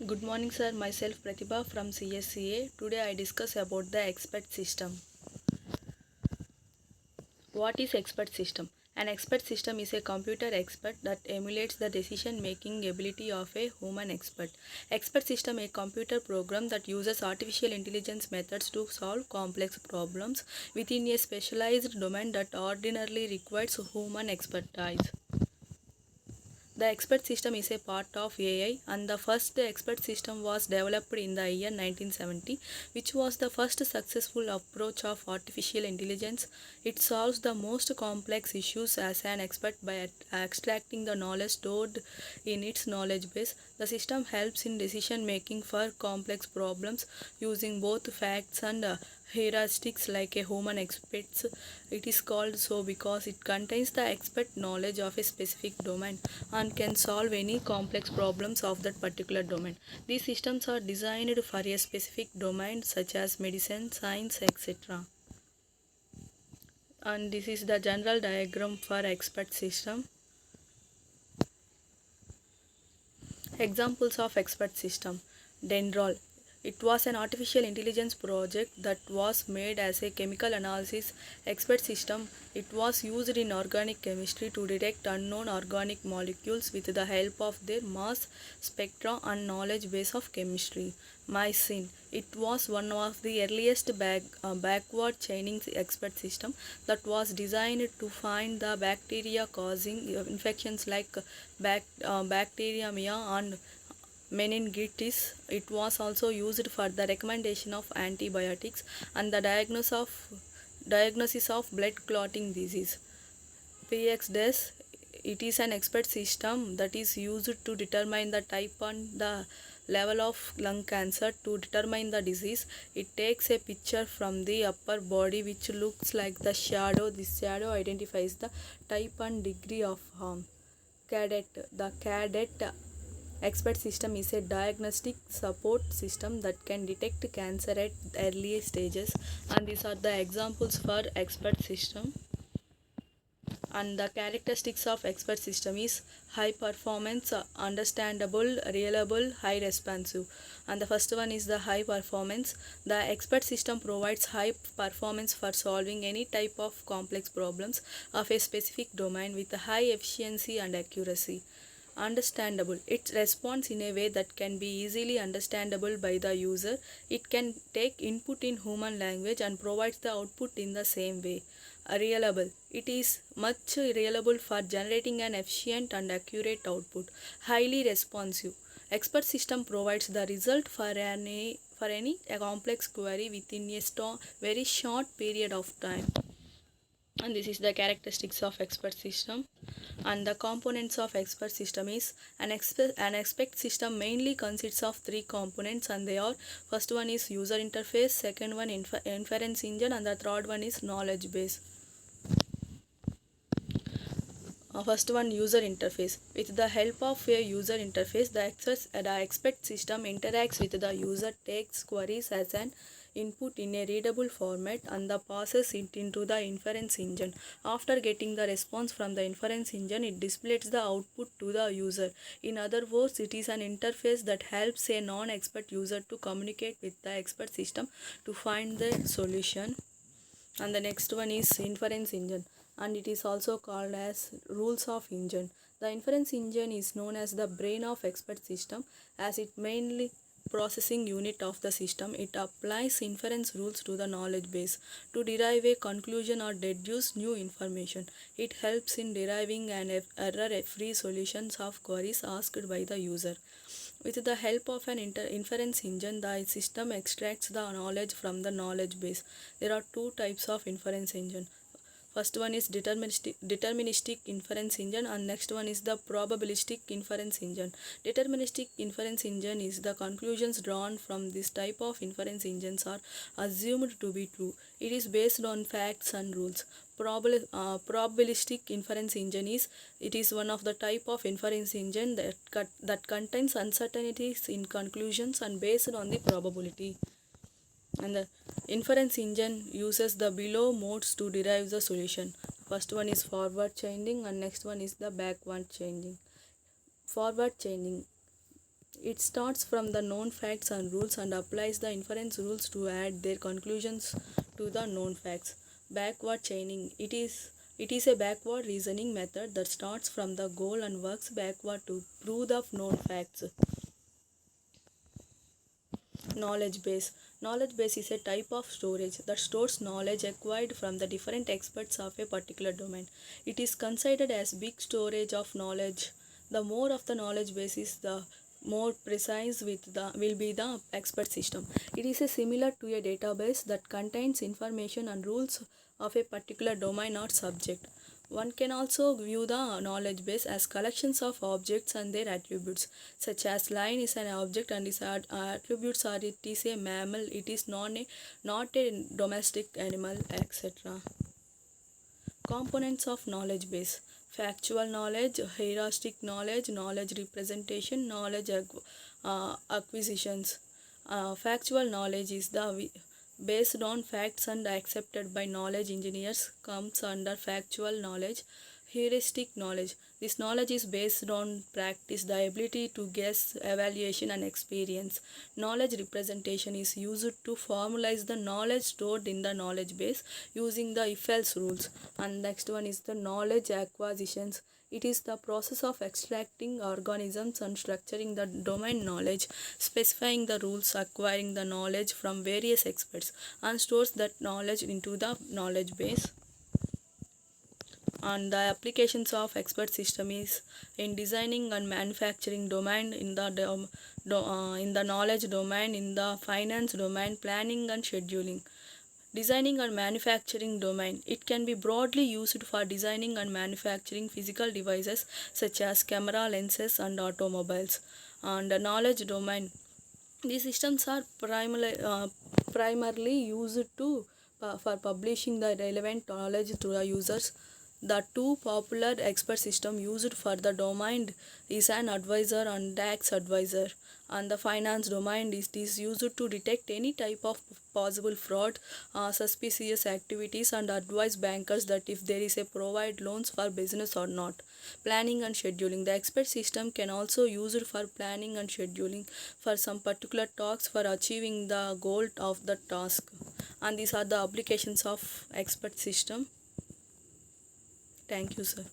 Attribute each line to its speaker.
Speaker 1: Good morning, sir. Myself Pratibha from CSCA. Today I discuss about the expert system. What is expert system? An expert system is a computer expert that emulates the decision-making ability of a human expert. Expert system is a computer program that uses artificial intelligence methods to solve complex problems within a specialized domain that ordinarily requires human expertise. The expert system is a part of AI, and the first expert system was developed in the year 1970, which was the first successful approach of artificial intelligence. It solves the most complex issues as an expert by extracting the knowledge stored in its knowledge base. The system helps in decision making for complex problems using both facts and heuristics like a human experts. It is called so because it contains the expert knowledge of a specific domain and can solve any complex problems of that particular domain. These systems are designed for a specific domain such as medicine, science, etc. And this is the general diagram for expert system. Examples of expert system. Dendrol. It was an artificial intelligence project that was made as a chemical analysis expert system. It was used in organic chemistry to detect unknown organic molecules with the help of their mass spectra and knowledge base of chemistry. Mycin. It was one of the earliest backward chaining expert system that was designed to find the bacteria causing infections like bacteriemia and meningitis. It was also used for the recommendation of antibiotics and the diagnosis of blood clotting disease. PXDES. It is an expert system that is used to determine the type and the level of lung cancer. To determine the disease, it takes a picture from the upper body which looks like the shadow. This shadow identifies the type and degree of harm. CADET. The CADET expert system is a diagnostic support system that can detect cancer at early stages, and these are the examples for expert system. And the characteristics of expert system is high performance, understandable, reliable, high responsive. And the first one is the high performance. The expert system provides high performance for solving any type of complex problems of a specific domain with high efficiency and accuracy. Understandable. It responds in a way that can be easily understandable by the user. It can take input in human language and provides the output in the same way. Reliable. It is much reliable for generating an efficient and accurate output. Highly responsive. Expert system provides the result for any complex query within a very short period of time. And this is the characteristics of expert system. And the components of expert system is an expert system mainly consists of three components, and they are: first one is user interface, second one inference engine, and the third one is knowledge base. First one, user interface. With the help of a user interface, the expert system interacts with the user, takes queries as an input in a readable format, and passes it into the inference engine. After getting the response from the inference engine, it displays the output to the user. In other words, it is an interface that helps a non-expert user to communicate with the expert system to find the solution. And the next one is inference engine, and it is also called as rules of engine. The inference engine is known as the brain of expert system, as it mainly processing unit of the system. It applies inference rules to the knowledge base to derive a conclusion or deduce new information. It helps in deriving an error-free solutions of queries asked by the user. With the help of an inference engine, the system extracts the knowledge from the knowledge base. There are two types of inference engine. First one is deterministic inference engine, and next one is the probabilistic inference engine. Deterministic inference engine is the conclusions drawn from this type of inference engines are assumed to be true. It is based on facts and rules. Probabilistic inference engine is one of the type of inference engine that contains uncertainties in conclusions and based on the probability. And the inference engine uses the below modes to derive the solution. First one is forward chaining, and next one is the backward chaining. Forward chaining. It starts from the known facts and rules and applies the inference rules to add their conclusions to the known facts. Backward chaining. It is a backward reasoning method that starts from the goal and works backward to prove the known facts. Knowledge base. Knowledge base is a type of storage that stores knowledge acquired from the different experts of a particular domain. It is considered as big storage of knowledge. The more of the knowledge base is, the more precise with the will be the expert system. It is a similar to a database that contains information and rules of a particular domain or subject. One can also view the knowledge base as collections of objects and their attributes, such as lion is an object and its attributes are it is a mammal, it is not a domestic animal, etc. Components of knowledge base: factual knowledge, heuristic knowledge, knowledge representation, knowledge acquisitions. Factual knowledge is the based on facts and accepted by knowledge engineers comes under factual knowledge. Heuristic knowledge: this knowledge is based on practice, the ability to guess, evaluation and experience. Knowledge representation is used to formalize the knowledge stored in the knowledge base using the if else rules. And next one is the knowledge acquisitions. It is the process of extracting organisms and structuring the domain knowledge, specifying the rules, acquiring the knowledge from various experts, and stores that knowledge into the knowledge base. And the applications of expert system is in designing and manufacturing domain, in the in the knowledge domain, in the finance domain, planning and scheduling. Designing and manufacturing domain. It can be broadly used for designing and manufacturing physical devices such as camera lenses and automobiles. And the knowledge domain. These systems are primarily used to for publishing the relevant knowledge to the users. The two popular expert system used for the domain is an advisor and tax advisor. And the finance domain is used to detect any type of possible fraud, suspicious activities and advise bankers that if there is a provide loans for business or not. Planning and scheduling. The expert system can also used for planning and scheduling for some particular tasks for achieving the goal of the task. And these are the applications of expert system. Thank you, sir.